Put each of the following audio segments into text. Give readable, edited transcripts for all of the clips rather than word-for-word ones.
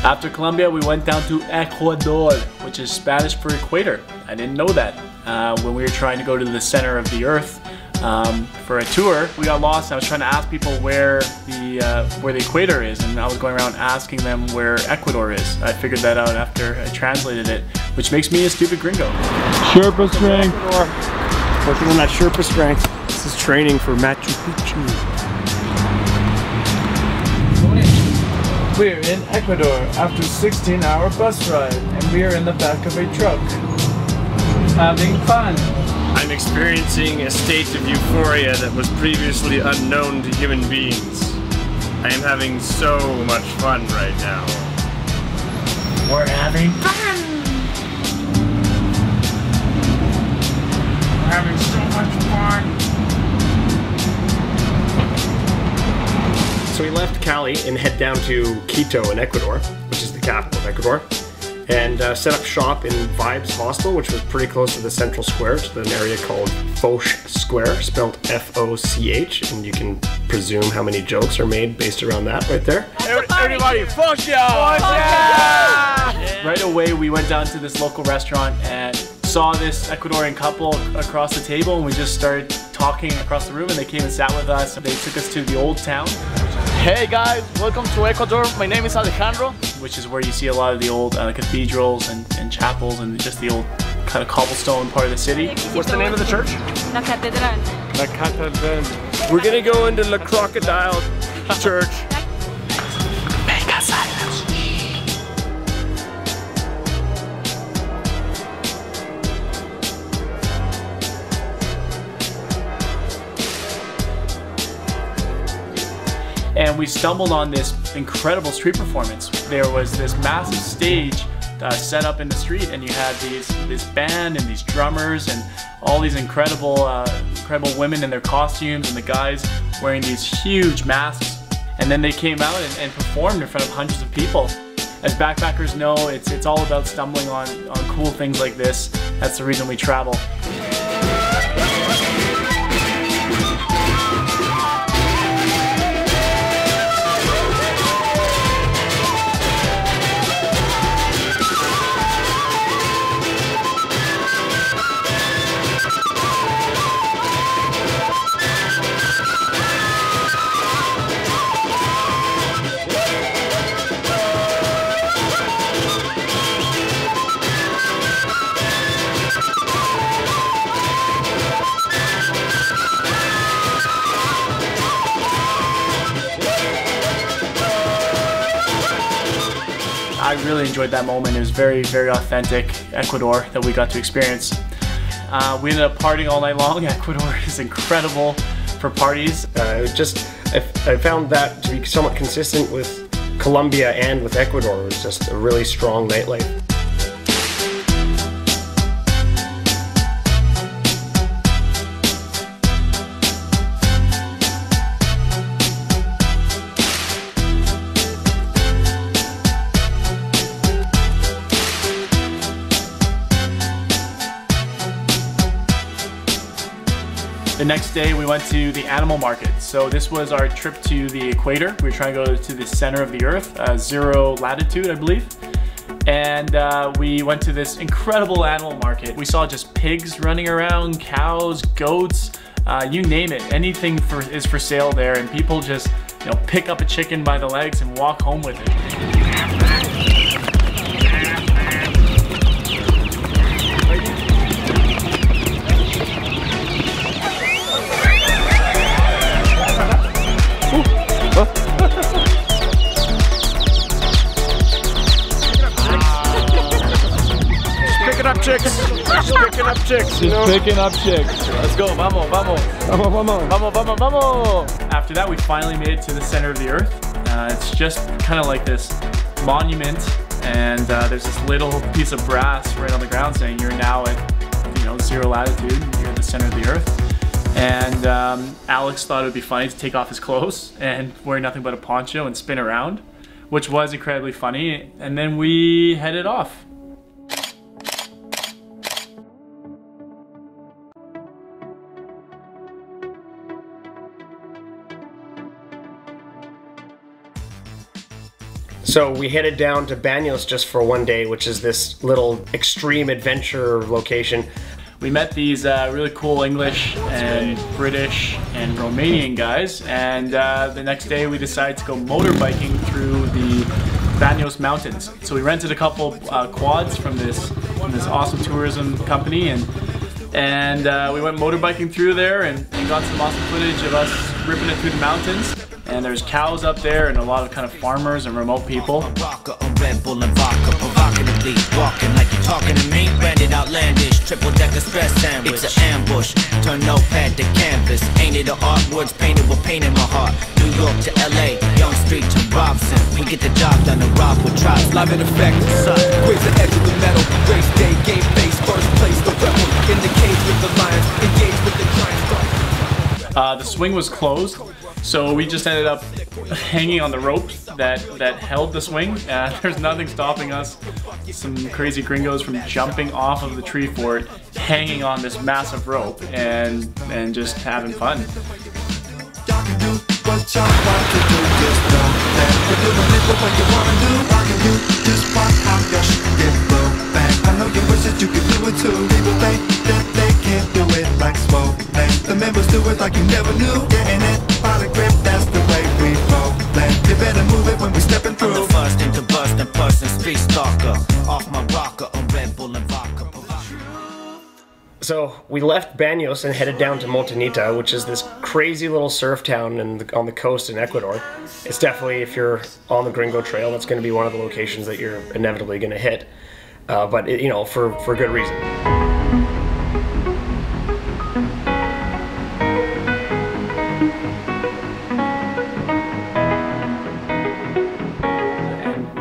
After Colombia, we went down to Ecuador, which is Spanish for equator. I didn't know that. When we were trying to go to the center of the earth for a tour, we got lost. I was trying to ask people where the equator is, and I was going around asking them where Ecuador is. I figured that out after I translated it, which makes me a stupid gringo. Sherpa strength. Working on that Sherpa strength. This is training for Machu Picchu. We're in Ecuador after a 16-hour bus ride, and we are in the back of a truck, having fun. I'm experiencing a state of euphoria that was previously unknown to human beings. I am having so much fun right now. We're having fun! We're having so much fun! So we left Cali and head down to Quito in Ecuador, which is the capital of Ecuador, and set up shop in Vibes Hostel, which was pretty close to the central square, to an area called Foch Square, spelled F-O-C-H, and you can presume how many jokes are made based around that right there. Everybody, Foch! Right away, we went down to this local restaurant and saw this Ecuadorian couple across the table, and we just started talking across the room, and they came and sat with us. They took us to the old town. Hey guys, welcome to Ecuador. My name is Alejandro. Which is where you see a lot of the old cathedrals and chapels and just the old kind of cobblestone part of the city. What's the name of the church? La Catedral. La Catedral. We're gonna go into La Crocodile Church. Mega silence. And we stumbled on this incredible street performance. There was this massive stage set up in the street, and you had this band and these drummers and all these incredible women in their costumes, and the guys wearing these huge masks. And then they came out and performed in front of hundreds of people. As backpackers know, it's all about stumbling on cool things like this. That's the reason we travel. I really enjoyed that moment. It was very, very authentic Ecuador that we got to experience. We ended up partying all night long. Ecuador is incredible for parties. I found that to be somewhat consistent with Colombia and with Ecuador. It was just a really strong nightlife. The next day we went to the animal market. So this was our trip to the equator. We were trying to go to the center of the earth, 0 latitude, I believe. And we went to this incredible animal market. We saw just pigs running around, cows, goats, you name it. Anything is for sale there, and people just pick up a chicken by the legs and walk home with it. chicks. Just picking up chicks, you know? Picking up chicks. Let's go, vamos, vamos. Vamos, vamos. Vamos, vamos, vamos. After that, we finally made it to the center of the earth. It's just kind of like this monument, and there's this little piece of brass right on the ground saying you're now at, you know, 0 latitude. You're at the center of the earth. And Alex thought it would be funny to take off his clothes and wear nothing but a poncho and spin around, which was incredibly funny. And then we headed off. So we headed down to Baños just for one day, which is this little extreme adventure location. We met these really cool English and British and Romanian guys, and the next day we decided to go motorbiking through the Baños Mountains. So we rented a couple quads from this awesome tourism company, and we went motorbiking through there and got some awesome footage of us ripping it through the mountains. And there's cows up there and a lot of kind of farmers and remote people. Walking like you're talking to me, branded outlandish, triple decker express sandwich. It's an ambush, turn notepad to canvas. Ain't it the art, words painted with pain in my heart. New York to LA, Young Street to Robson. We get the job done to rob with tribes. Live in effect, son. Where's the edge of the metal? Race day, game face, first place, the rebel. In the cage with the lions, engage with the giants. The swing was closed, so we just ended up hanging on the rope that held the swing. There's nothing stopping us, some crazy gringos, from jumping off of the tree fort, hanging on this massive rope, and just having fun. The members do it like you never knew. Getting it by the grip, that's the way we roll. You better move it when we stepping through. I'm the first into bust and person, street stalker. Off my rocker on Red Bull and vodka. So we left Baños and headed down to Montañita, which is this crazy little surf town on the coast in Ecuador. It's definitely, if you're on the Gringo Trail, that's going to be one of the locations that you're inevitably going to hit. But you know, for good reason.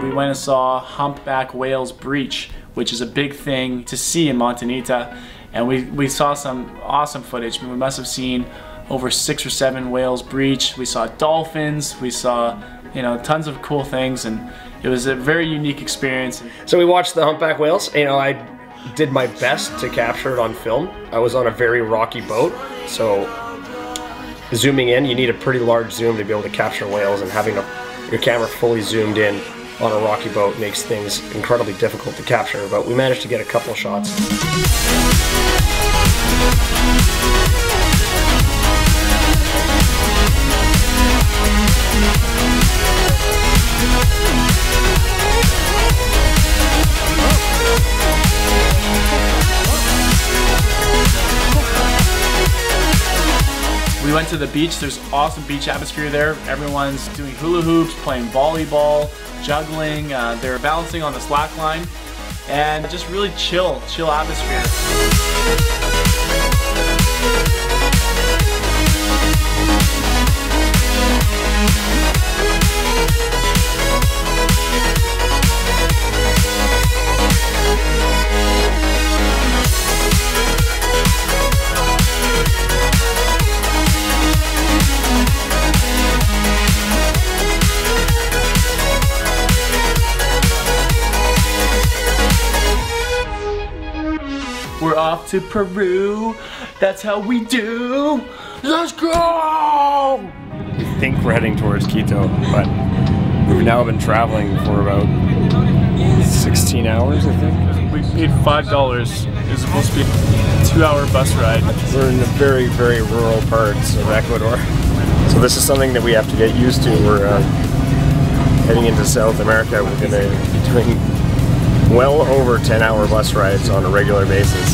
We went and saw humpback whales breach, which is a big thing to see in Montañita, and we saw some awesome footage. I mean, we must have seen over 6 or 7 whales breach. We saw dolphins, we saw, you know, tons of cool things, and it was a very unique experience. So we watched the humpback whales. You know, I did my best to capture it on film. I was on a very rocky boat, so zooming in, you need a pretty large zoom to be able to capture whales, and having your camera fully zoomed in on a rocky boat makes things incredibly difficult to capture, but we managed to get a couple shots. We went to the beach. There's awesome beach atmosphere there. Everyone's doing hula hoops, playing volleyball, juggling. They're balancing on the slack line, and just really chill atmosphere. We're off to Peru. That's how we do. Let's go! I think we're heading towards Quito, but we've now been traveling for about 16 hours, I think. We paid $5. It was supposed to be a 2-hour bus ride. We're in the very, very rural parts of Ecuador. So this is something that we have to get used to. We're heading into South America. We're going to be doing well over 10-hour bus rides on a regular basis.